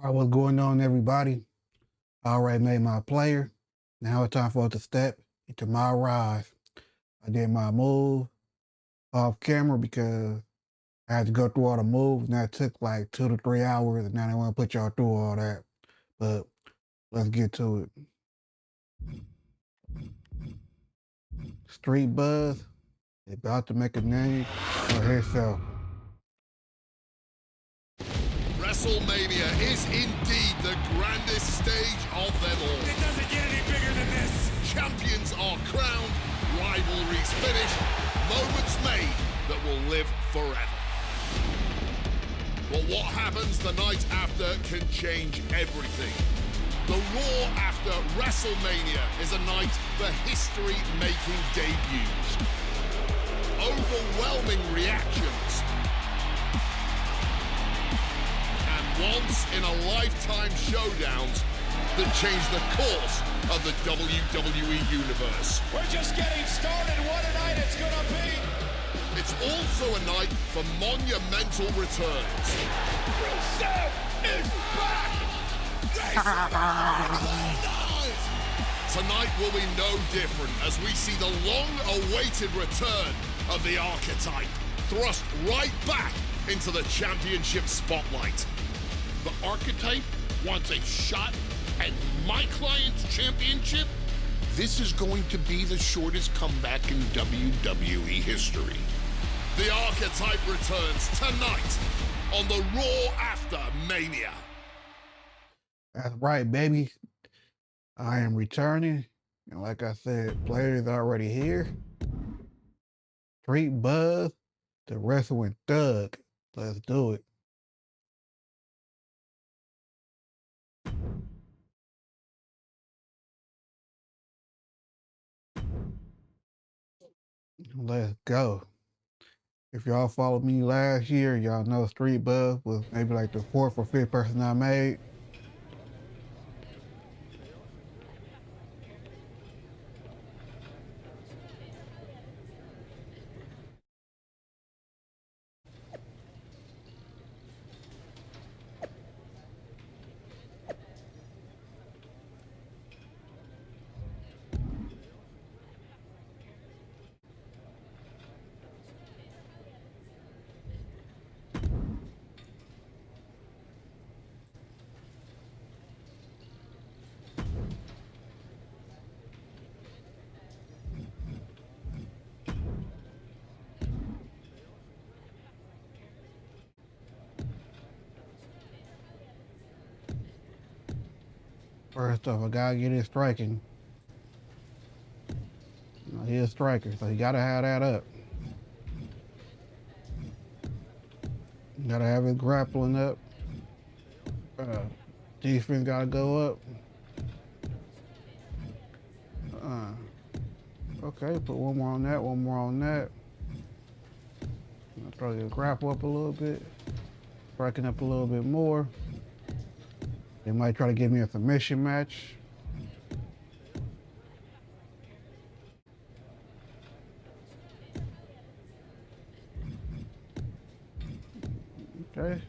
All right, what's going on, everybody? I already made my player. Now it's time for us to step into my rise. I did my move off camera because I had to go through all the moves, and that took like 2 to 3 hours, and now I want to put y'all through all that. But let's get to it. Street Buzz is about to make a name for himself. WrestleMania is indeed the grandest stage of them all. It doesn't get any bigger than this. Champions are crowned, rivalries finished, moments made that will live forever. But what happens the night after can change everything. The Raw after WrestleMania is a night for history-making debuts. Overwhelming reactions. Once-in-a-lifetime showdowns that change the course of the WWE Universe. We're just getting started. What a night it's gonna be. It's also a night for monumental returns. Rusev is back! Tonight will be no different as we see the long-awaited return of the Archetype thrust right back into the championship spotlight. The Archetype wants a shot at my client's championship? This is going to be the shortest comeback in WWE history. The Archetype returns tonight on the Raw After Mania. That's right, baby. I am returning. And like I said, players already here. Street Buzz, the wrestling thug. Let's do it. Let's go. If y'all followed me last year, y'all know Street Buzz was maybe like the 4th or 5th person I made. First off, I gotta get his striking. He's a striker, so you gotta have that up. You gotta have his grappling up. Defense gotta go up. Okay, put one more on that, one more on that. I'll throw your grapple up a little bit. Striking up a little bit more. They might try to give me a submission match. Okay.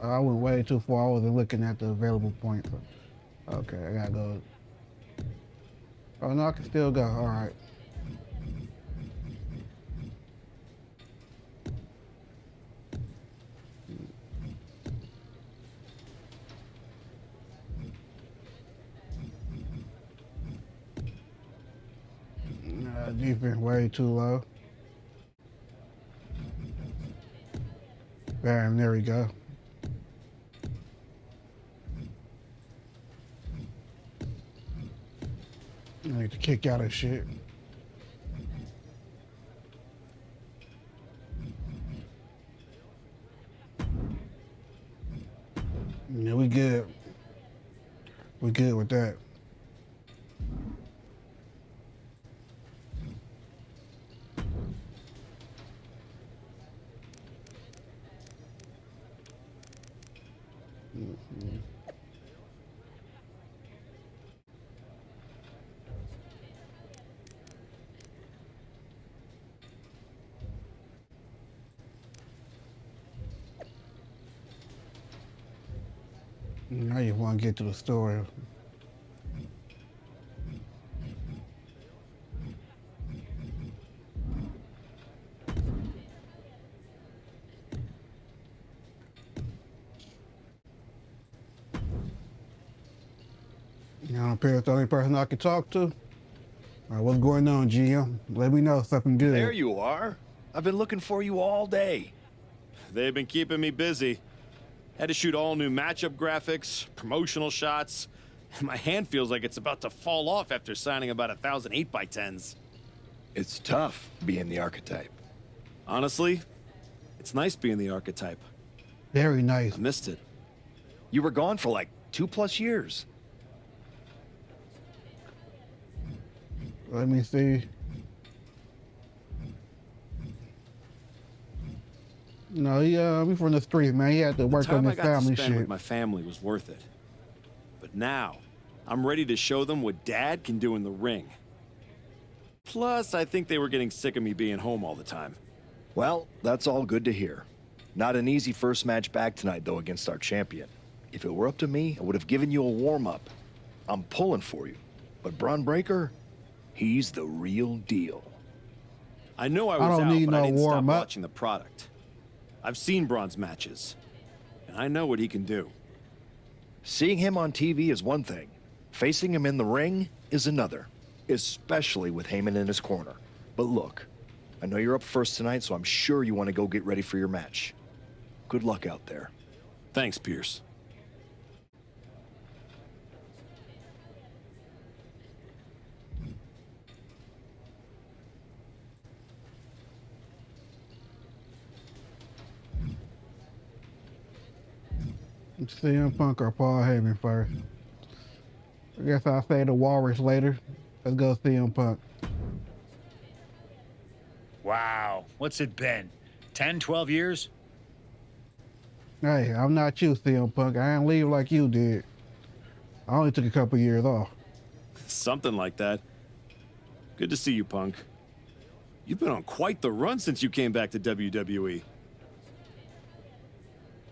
I went way too far. I wasn't looking at the available points. Okay, I gotta go. Oh no, I can still go. All right. Defense way too low. Bam, there we go. I need to kick out of shit. Yeah, we good. We good with that. Now you want to get to the story. You know, appears the only person I can talk to. All right, what's going on, GM? Let me know something good. There you are. I've been looking for you all day. They've been keeping me busy. Had to shoot all new matchup graphics, promotional shots. My hand feels like it's about to fall off after signing about 1,000 8x10s. It's tough being the archetype. Honestly, it's nice being the archetype. Very nice. I missed it. You were gone for like 2+ years. Let me see. No, we from the streets, man. He had to work on The his time I got to family spend with shit. my family was worth it. But now, I'm ready to show them what Dad can do in the ring. Plus, I think they were getting sick of me being home all the time. Well, that's all good to hear. Not an easy first match back tonight, though, against our champion. If it were up to me, I would have given you a warm-up. I'm pulling for you. But Bron Breakker, he's the real deal. I know I was don't out, need but I no didn't stop warm-up. watching the product. I've seen Bron's matches, and I know what he can do. Seeing him on TV is one thing. Facing him in the ring is another. Especially with Heyman in his corner. But look, I know you're up first tonight, so I'm sure you want to go get ready for your match. Good luck out there. Thanks, Pierce. CM Punk or Paul Heyman first. I guess I'll say the Walrus later. Let's go CM Punk. Wow, what's it been? 10, 12 years? Hey, I'm not you, CM Punk. I didn't leave like you did. I only took a couple years off. Something like that. Good to see you, Punk. You've been on quite the run since you came back to WWE.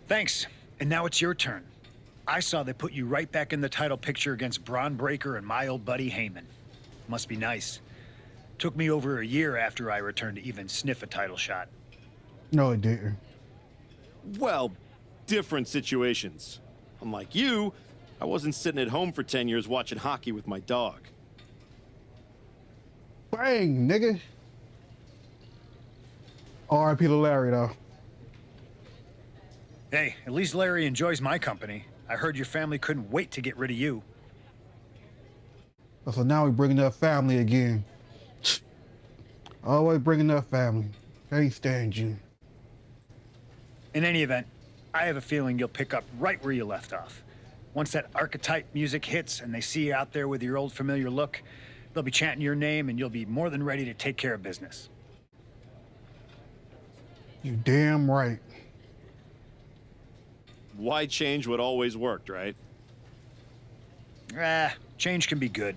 Thanks. And now it's your turn. I saw they put you right back in the title picture against Bron Breakker and my old buddy Heyman. Must be nice. Took me over a year after I returned to even sniff a title shot. No, it didn't. Well, different situations. Unlike you, I wasn't sitting at home for 10 years watching hockey with my dog. Bang, nigga. R.I.P. to Larry, though. Hey, at least Larry enjoys my company. I heard your family couldn't wait to get rid of you. So now we bringing up family again. Always bringing up family. Can't stand you. In any event, I have a feeling you'll pick up right where you left off. Once that archetype music hits and they see you out there with your old familiar look, they'll be chanting your name and you'll be more than ready to take care of business. You damn right. Why change what always worked, right? Change can be good.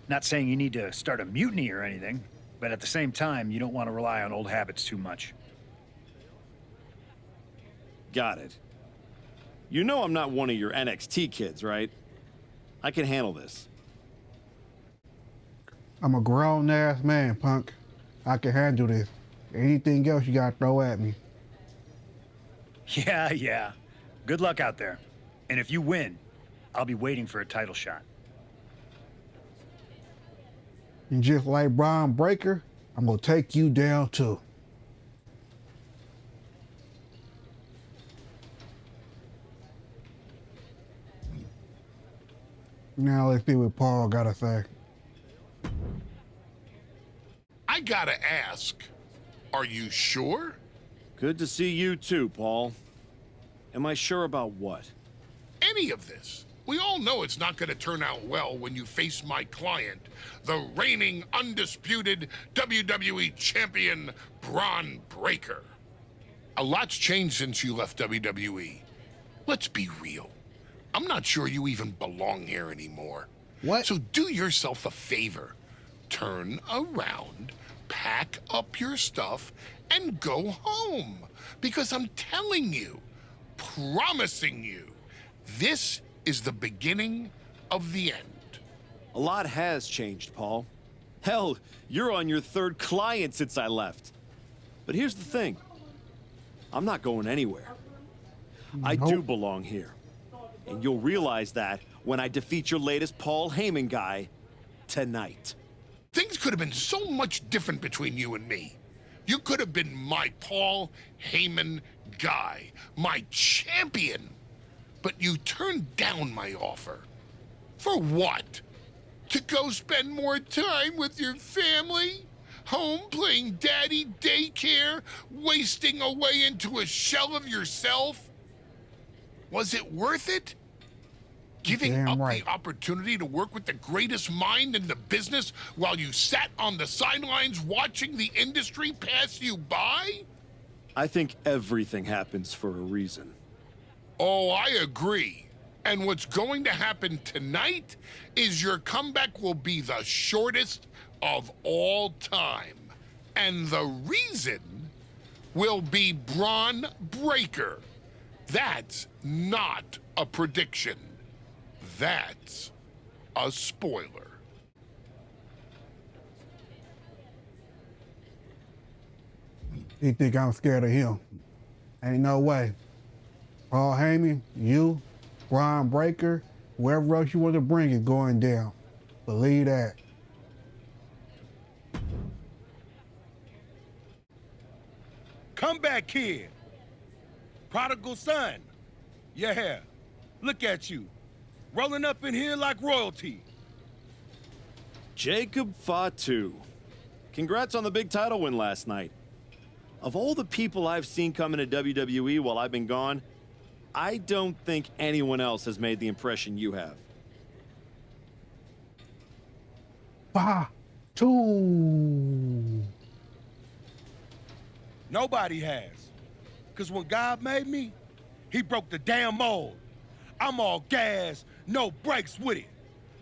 Not saying you need to start a mutiny or anything, but at the same time, you don't want to rely on old habits too much. Got it. You know I'm not one of your NXT kids, right? I can handle this. I'm a grown-ass man, Punk. I can handle this. Anything else you gotta throw at me. Yeah. Good luck out there. And if you win, I'll be waiting for a title shot. And just like Bron Breakker, I'm gonna take you down too. Now let's see what Paul gotta say. I gotta ask, are you sure? Good to see you too, Paul. Am I sure about what? Any of this? We all know it's not gonna turn out well when you face my client, the reigning, undisputed WWE Champion, Bron Breakker. A lot's changed since you left WWE. Let's be real. I'm not sure you even belong here anymore. What? So do yourself a favor. Turn around, pack up your stuff, and go home. Because I'm telling you, promising you, this is the beginning of the end. A lot has changed, Paul. Hell, you're on your third client since I left. But here's the thing. I'm not going anywhere. I do belong here. And you'll realize that when I defeat your latest Paul Heyman guy tonight. Things could have been so much different between you and me. You could have been my Paul Heyman guy, my champion. But you turned down my offer. For what? To go spend more time with your family? Home playing daddy daycare, wasting away into a shell of yourself? Was it worth it? Giving Damn up right. the opportunity to work with the greatest mind in the business while you sat on the sidelines watching the industry pass you by? I think everything happens for a reason. Oh, I agree. And what's going to happen tonight is your comeback will be the shortest of all time. And the reason will be Bron Breakker. That's not a prediction. That's a spoiler. He think I'm scared of him. Ain't no way. Paul Heyman, you, Bron Breakker, whoever else you want to bring is going down. Believe that. Comeback kid. Prodigal son. Yeah. Look at you. Rolling up in here like royalty. Jacob Fatu. Congrats on the big title win last night. Of all the people I've seen come into WWE while I've been gone, I don't think anyone else has made the impression you have. Fatu. Nobody has. Because when God made me, he broke the damn mold. I'm all gas, no brakes with it.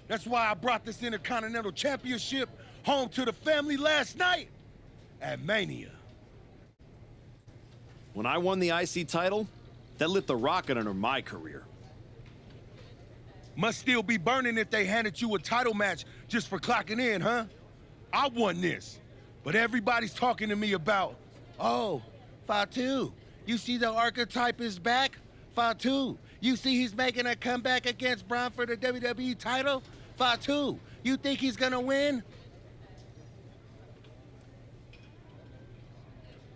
That's why I brought this Intercontinental Championship home to the family last night at Mania. When I won the IC title, that lit the rocket under my career. Must still be burning if they handed you a title match just for clocking in, huh? I won this, but everybody's talking to me about, oh, Fatu, you see the archetype is back? Fatu, you see he's making a comeback against Bron for the WWE title? Fatu, you think he's gonna win?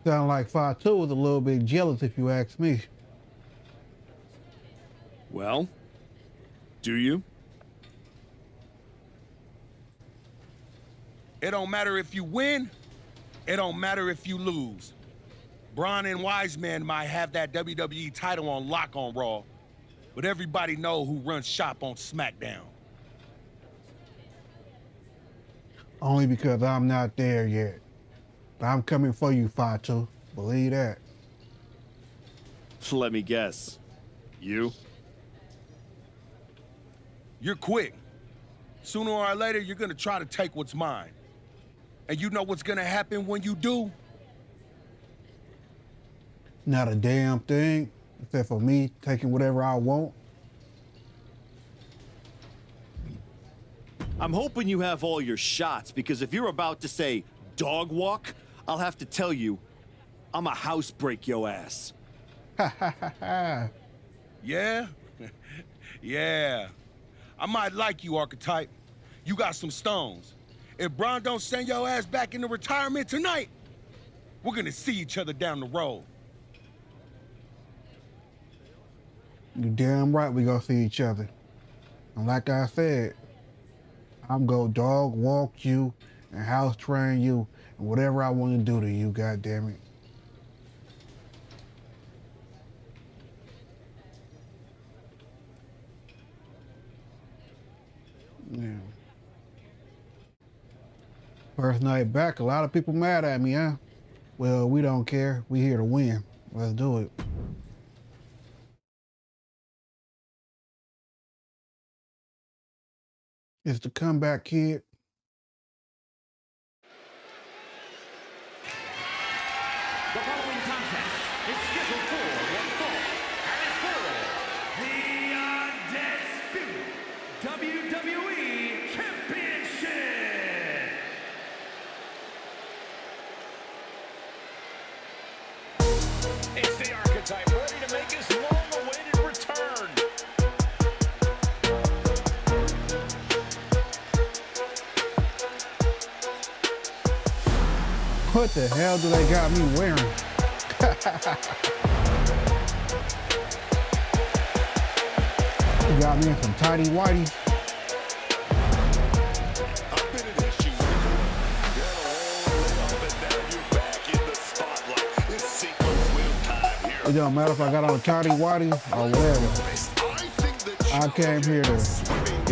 Sound like Fatu was a little bit jealous if you ask me. Well, do you? It don't matter if you win, it don't matter if you lose. Braun and Wiseman might have that WWE title on lock on Raw, but everybody know who runs shop on SmackDown. Only because I'm not there yet. But I'm coming for you, Fatu. Believe that. Let me guess. You? You're quick. Sooner or later, you're gonna try to take what's mine. And you know what's gonna happen when you do? Not a damn thing, except for me taking whatever I want. I'm hoping you have all your shots, because if you're about to say dog walk, I'll have to tell you, I'm a house break your ass. Yeah? Yeah. I might like you, Archetype. You got some stones. If Braun don't send your ass back into retirement tonight, we're gonna see each other down the road. You damn right we gonna see each other. And like I said, I'm gonna dog walk you and house train you and whatever I want to do to you, goddammit. Yeah. First night back, a lot of people mad at me, huh? Well, we don't care. We here to win. Let's do it. It's the comeback kid. The following contest is scheduled for one fall and is for the Undisputed It's the Archetype ready to make his long-awaited return. What the hell do they got me wearing? You got me in some tighty whitey. I've been an issue before. Got a long way up and now you're back in the spotlight. It's sequence wheel time here. It don't matter if I got on a tighty whitey or whatever. I came here to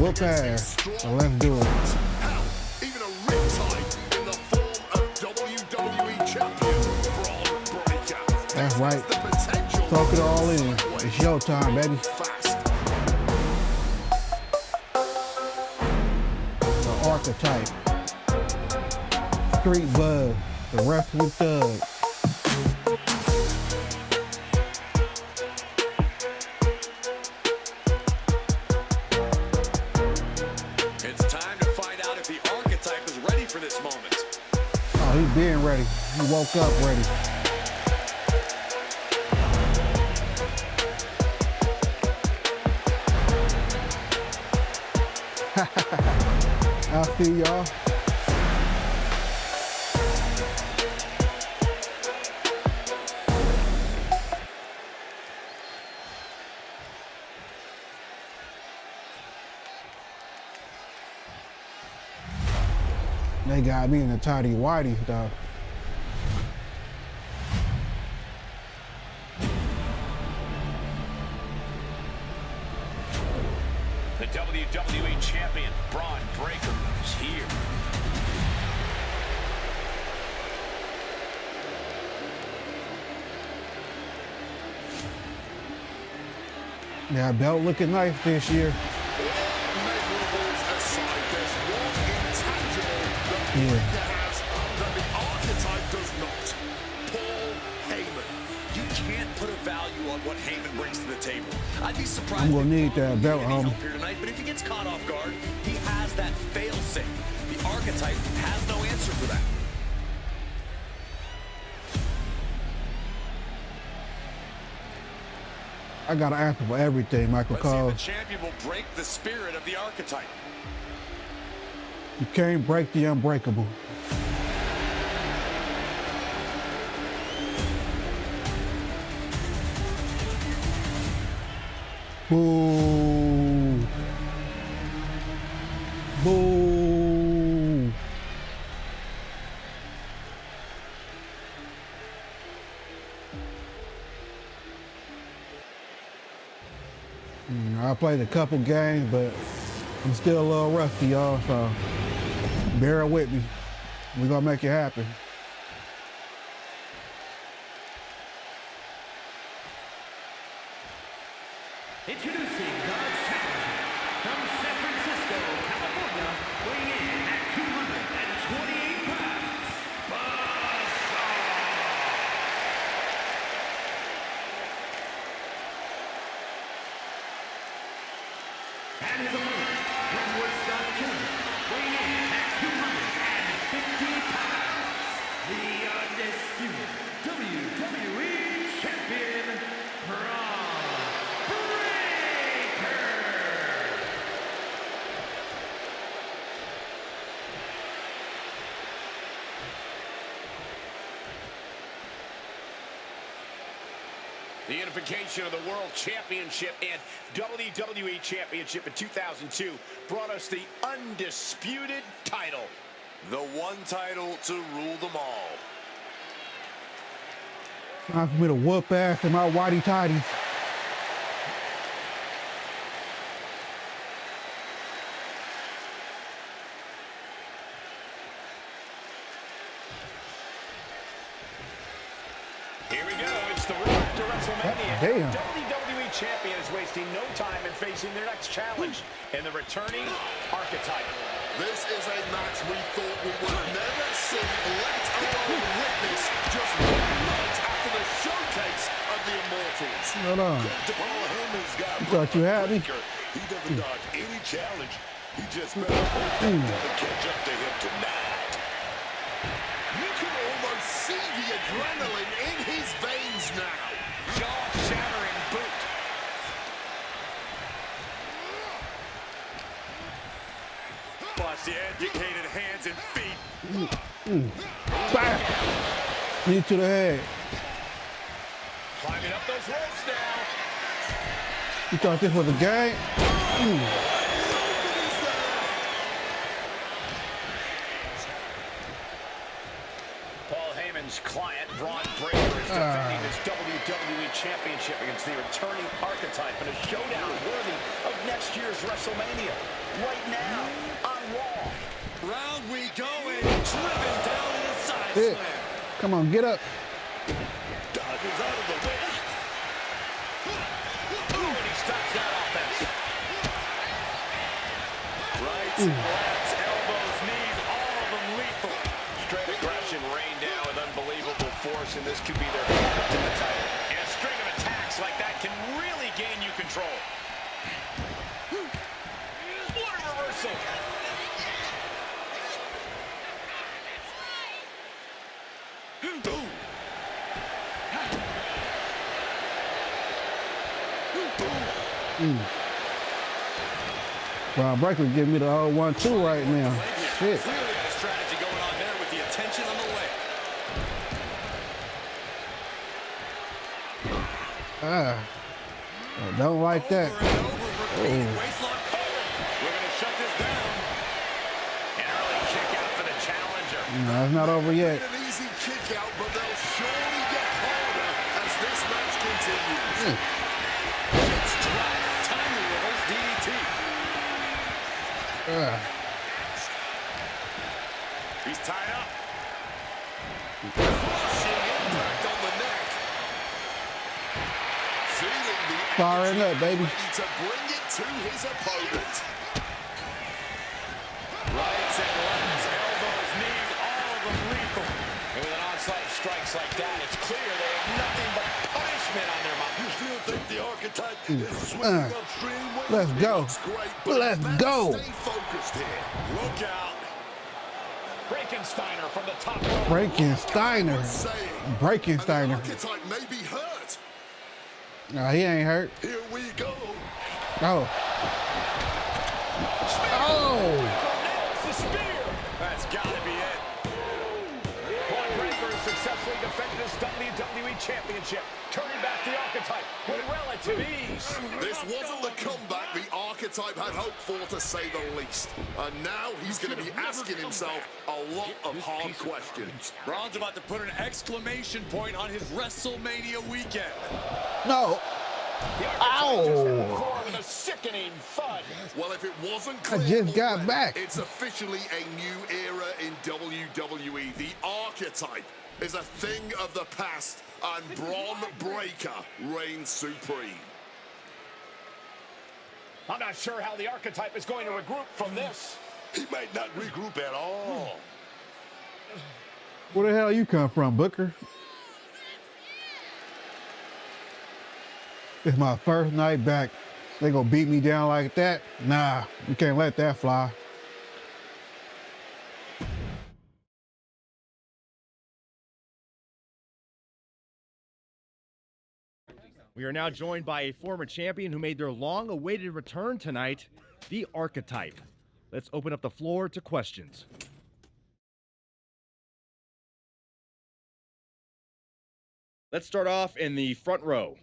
whoop ass, so let's do it. Hell, even a riptide in the form of WWE champion Bron Breakker. That's right. The potential. Soak it all in. It's showtime, baby. Fast. The Archetype. Street Buzz. The Wrestling Thug. It's time to find out if the Archetype is ready for this moment. Oh, he been ready. He woke up ready. I'll see y'all. They got me in the tighty whitey stuff. The WWE champion, Bron Breakker, is here. Yeah, belt looking nice this year. Measurables aside, there's one intangible that Yeah. Breakker has that the Archetype does not. Paul Heyman. You can't put a value on what Heyman brings to the table. I'd be surprised. I'm gonna if need Bron that will belt, need any homie. help here tonight, but if he gets caught off guard, he has that fail-safe. The Archetype has no answer for that. I got an answer for everything, Michael Let's see Cole. if the champion will break the spirit of the Archetype. You can't break the unbreakable. Boo. Boo. I played a couple games, but I'm still a little rusty, y'all, so bear with me. We're gonna make it happen. Introducing the challenger from San Francisco, California, weighing in at 228 pounds, Buzzsaw. And his opponent from Woodstock, Germany, weighing in at 250 pounds, the undisputed WWE champion, Bron Breakker. The unification of the World Championship and WWE Championship in 2002 brought us the undisputed title. The one title to rule them all. Time for me to whoop ass in my whitey tighties. Here we go. It's the road to WrestleMania. Damn. WWE Champion is wasting no time in facing their next challenge in the returning Archetype. This is a match we thought we would never see, let alone witness, just 1 night after the showcase of the Immortals. Hold on. Paul Heyman's got You thought you had me? He doesn't dodge any challenge. He just better hope that doesn't catch up to him tonight. You can almost can see the adrenaline in his veins now. Jaw-shattering boot. Watch the educated hands and feet. Bam! Knee to the head. Climbing up those ropes now. You thought this was a game? Paul Heyman's client, Bron Breakker, is defending his WWE Championship against the returning Archetype in a showdown worthy of next year's WrestleMania. Right now on Raw. Round we go and driven down in a side Yeah. slam. Come on, get up. Dodges out of the way. Ooh, and he stops that offense. Rights, lefts, elbows, knees, all of them lethal. Straight aggression rained down with unbelievable force, and this could be their path to the title. And a string of attacks like that can really gain you control. What a reversal. Bron Breakker giving me the old 1-2 right now. Shit. Clearly a strategy going on there with the attention on the leg. I don't like that. Over and over, repeating waistlock cover. We're going to shut this down. An early kick out for the challenger. No, it's not over yet. An easy kick out, but they'll surely get harder as this match continues. It's dropped. Tiny reverse DDT. He's tied up. Crushing impact on the neck. Feeling the Firing energy, up, baby. ready to bring it to his opponent. Rights and lefts, elbows, knees, all of them lethal. And with an onslaught of strikes like that, it's clear they have nothing but punishment on their mind. You still think the Archetype is swinging upstream? Well, Let's he go. looks great, but Let's better go. Stay focused here. Look out. Breakensteiner from the top rope. Breakensteiner. Breakensteiner. Archetype may be hurt. No, he ain't hurt. Here we go. Oh. Oh. Nails the spear. That's got to be it. Bron Breakker has successfully defended his WWE Championship, turning back the Archetype with relative ease. This wasn't the comeback the Archetype had hoped for, to say the least. And now he's going to be asking himself a lot of hard questions. Bron's about to put an exclamation point on his WrestleMania weekend. No. Ow. With a sickening thud. Well, if it wasn't I clear just got already, back. it's officially a new era in WWE. The Archetype is a thing of the past, and Bron Breakker reigns supreme. I'm not sure how the Archetype is going to regroup from this. He may not regroup at all. Where the hell you come from, Booker? It's my first night back. They gonna beat me down like that? Nah, you can't let that fly. We are now joined by a former champion who made their long-awaited return tonight, the Archetype. Let's open up the floor to questions. Let's start off in the front row.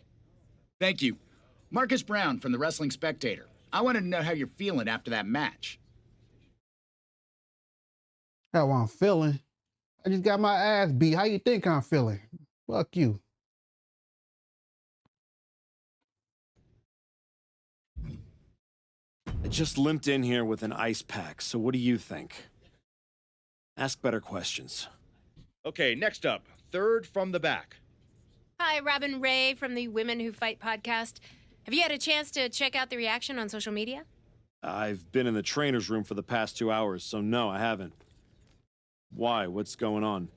Thank you. Marcus Brown from the Wrestling Spectator. I wanted to know how you're feeling after that match. How I'm feeling? I just got my ass beat. How you think I'm feeling? Fuck you. I just limped in here with an ice pack, so what do you think? Ask better questions. Okay, next up, third from the back. Hi, Robin Ray from the Women Who Fight podcast. Have you had a chance to check out the reaction on social media? I've been in the trainer's room for the past 2 hours, so no, I haven't. Why? What's going on?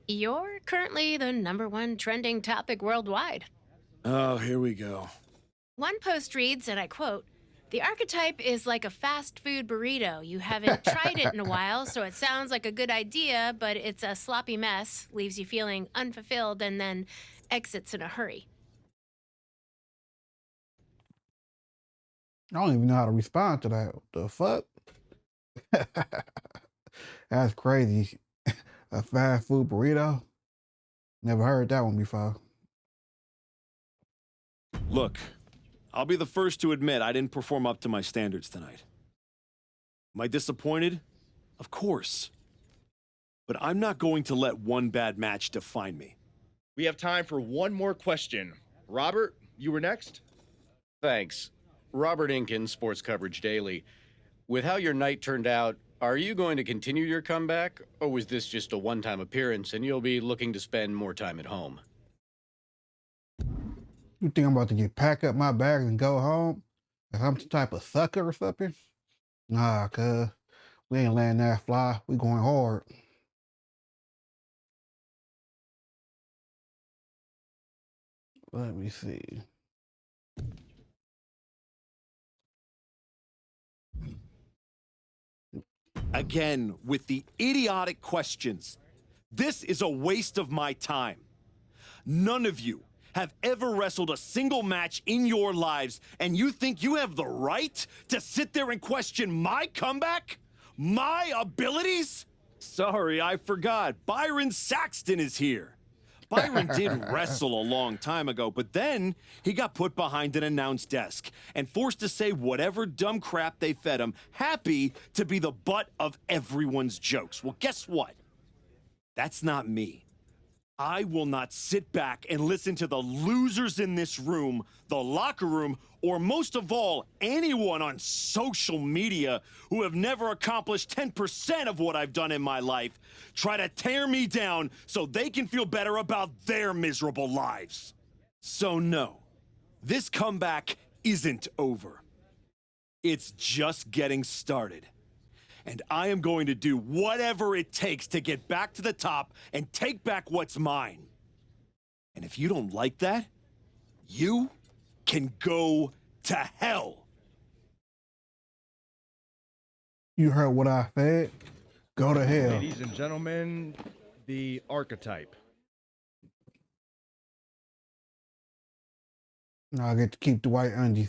You're currently the #1 trending topic worldwide. Oh, here we go. One post reads, and I quote, The archetype is like a fast food burrito. You haven't tried it in a while, so it sounds like a good idea, but it's a sloppy mess, leaves you feeling unfulfilled, and then exits in a hurry. I don't even know how to respond to that. What the fuck? That's crazy. A fast food burrito? Never heard that one before. Look, I'll be the first to admit I didn't perform up to my standards tonight. Am I disappointed? Of course. But I'm not going to let one bad match define me. We have time for one more question. Robert, you were next. Thanks. Robert Inkin, Sports Coverage Daily. With how your night turned out, are you going to continue your comeback, or was this just a one-time appearance and you'll be looking to spend more time at home? You think I'm about to get pack up my bags and go home? Like I'm some type of sucker or something? Nah, cuz. We ain't letting that fly. We going hard. Let me see. Again, with the idiotic questions. This is a waste of my time. None of you have ever wrestled a single match in your lives, and you think you have the right to sit there and question my comeback? My abilities? Sorry, I forgot. Byron Saxton is here. Byron did wrestle a long time ago, but then he got put behind an announce desk and forced to say whatever dumb crap they fed him, happy to be the butt of everyone's jokes. Well, guess what? That's not me. I will not sit back and listen to the losers in this room, the locker room, or most of all, anyone on social media who have never accomplished 10% of what I've done in my life try to tear me down so they can feel better about their miserable lives. So no, this comeback isn't over. It's just getting started. And I am going to do whatever it takes to get back to the top and take back what's mine. And if you don't like that, you can go to hell. You heard what I said? Go to hell. Ladies and gentlemen, the archetype. Now I get to keep the white undies.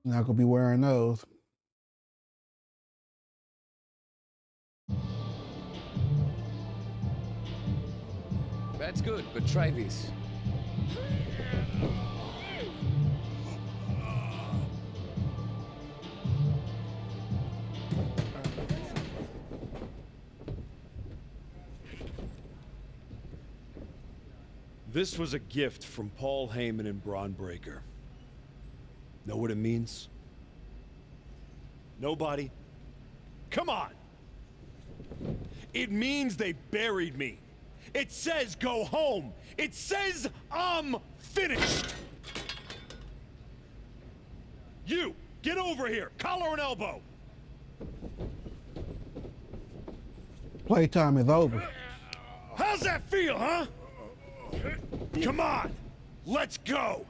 Not gonna be wearing those. That's good, but try this. This was a gift from Paul Heyman and Bron Breakker. Know what it means? Nobody? Come on! It means they buried me. It says go home. It says I'm finished. You, get over here. Collar and elbow. Playtime is over. How's that feel, huh? Come on, let's go.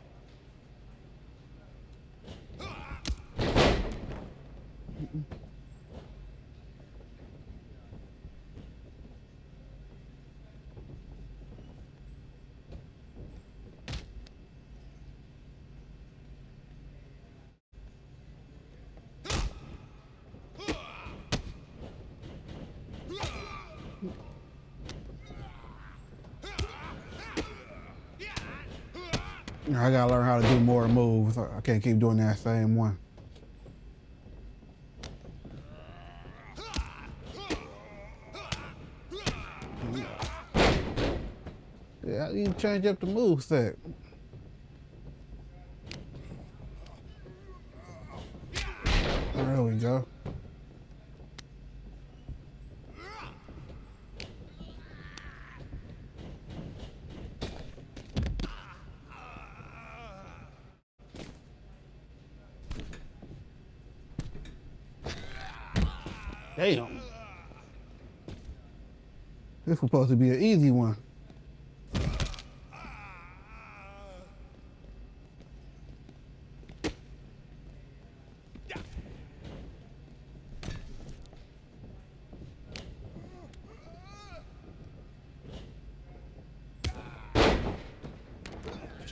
I gotta learn how to do more moves. I can't keep doing that same one. Yeah, I need to change up the move set. There we go. Damn. This was supposed to be an easy one.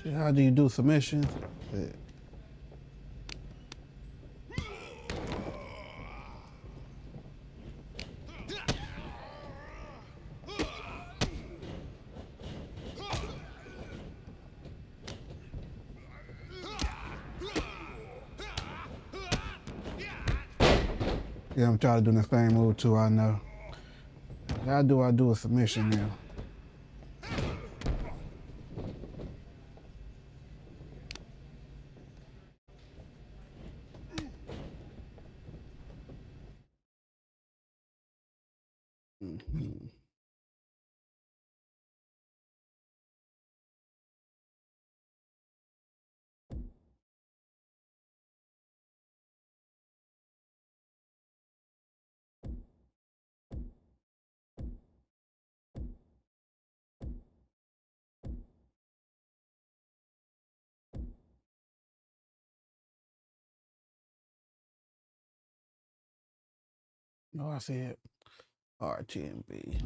How do you do submissions? Yeah, I'm trying to do the same move too, I know. How do I do a submission now? Oh, I see it. RTMB.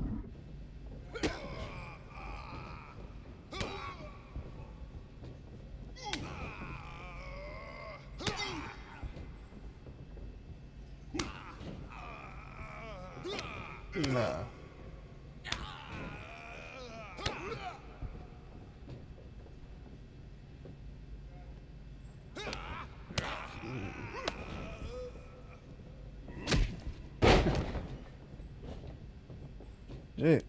Nah. Shit.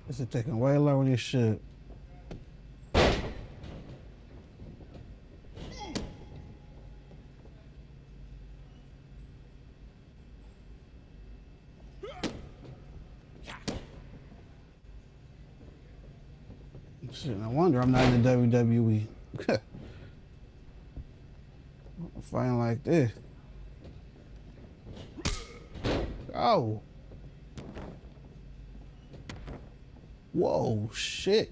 This is taking way longer than it should. Shit, no wonder I'm not in the WWE. I'm fighting like this. Oh. Whoa, shit.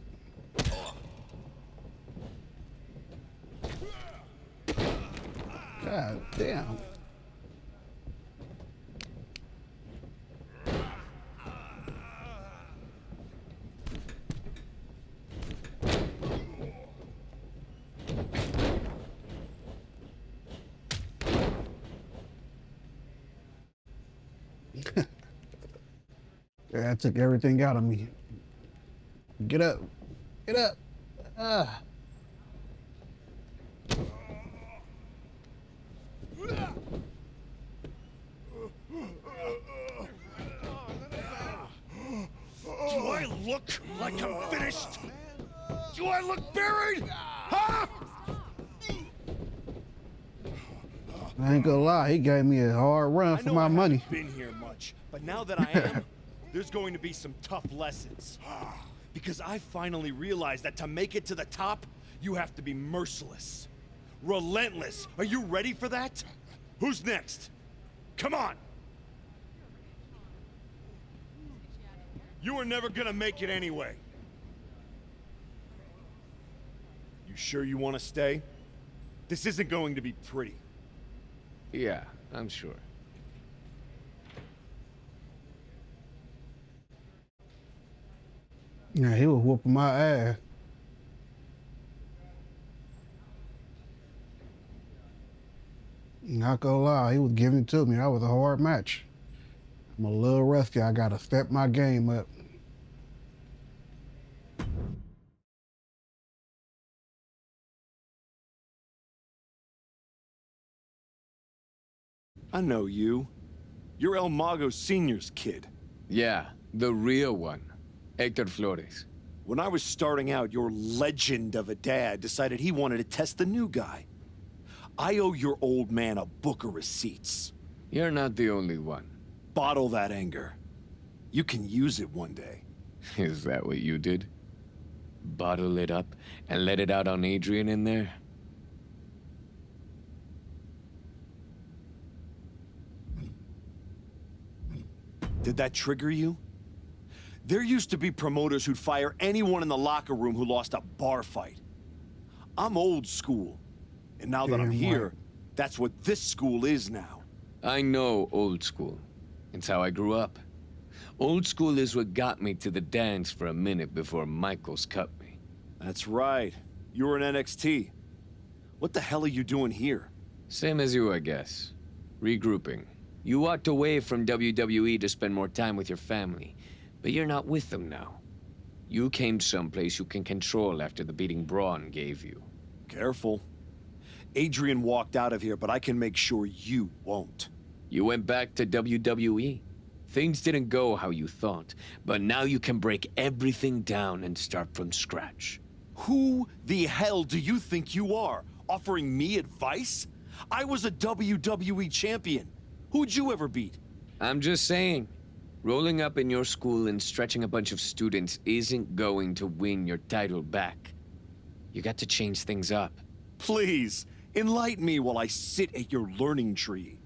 God damn. Yeah, that took everything out of me. Get up. Get up. Ah. Do I look like I'm finished? Do I look buried? Huh? I ain't gonna lie, he gave me a hard run for my money. I haven't been here much, but now that I am, there's going to be some tough lessons. Because I finally realized that to make it to the top, you have to be merciless. Relentless. Are you ready for that? Who's next? Come on! You were never gonna make it anyway. You sure you want to stay? This isn't going to be pretty. Yeah, I'm sure. Yeah, he was whooping my ass. Not gonna lie, he was giving it to me. That was a hard match. I'm a little rusty. I gotta step my game up. I know you. You're El Mago Sr.'s kid. Yeah, the real one. Hector Flores. When I was starting out, your legend of a dad decided he wanted to test the new guy. I owe your old man a book of receipts. You're not the only one. Bottle that anger. You can use it one day. Is that what you did? Bottle it up and let it out on Adrian in there? Did that trigger you? There used to be promoters who'd fire anyone in the locker room who lost a bar fight. I'm old school. And now that I'm here, that's what this school is now. I know old school. It's how I grew up. Old school is what got me to the dance for a minute before Michaels cut me. That's right. You were in NXT. What the hell are you doing here? Same as you, I guess. Regrouping. You walked away from WWE to spend more time with your family, but you're not with them now. You came someplace you can control after the beating Bron gave you. Careful. Adrian walked out of here, but I can make sure you won't. You went back to WWE. Things didn't go how you thought, but now you can break everything down and start from scratch. Who the hell do you think you are? Offering me advice? I was a WWE champion. Who'd you ever beat? I'm just saying, rolling up in your school and stretching a bunch of students isn't going to win your title back. You got to change things up. Please, enlighten me while I sit at your learning tree.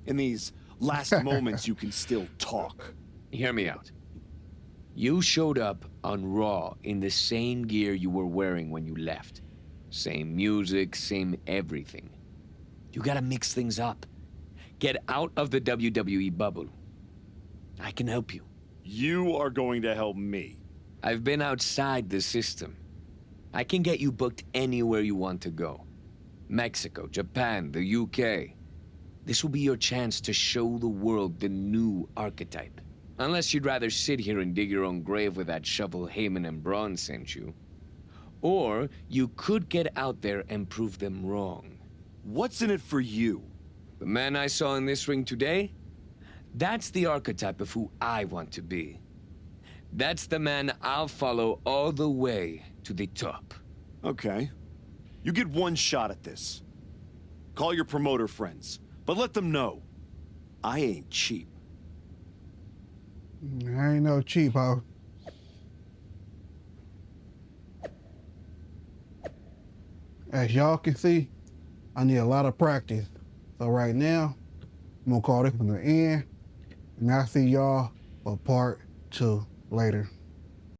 In these last moments, you can still talk. Hear me out. You showed up on Raw in the same gear you were wearing when you left. Same music, same everything. You gotta mix things up. Get out of the WWE bubble. I can help you. You are going to help me. I've been outside the system. I can get you booked anywhere you want to go. Mexico, Japan, the UK. This will be your chance to show the world the new archetype. Unless you'd rather sit here and dig your own grave with that shovel Heyman and Braun sent you. Or you could get out there and prove them wrong. What's in it for you? The man I saw in this ring today? That's the archetype of who I want to be. That's the man I'll follow all the way to the top. Okay. You get one shot at this. Call your promoter friends, but let them know I ain't cheap. I ain't no cheap, ho. As y'all can see, I need a lot of practice. So right now, I'm gonna call this one the end, and I'll see y'all for part 2 later.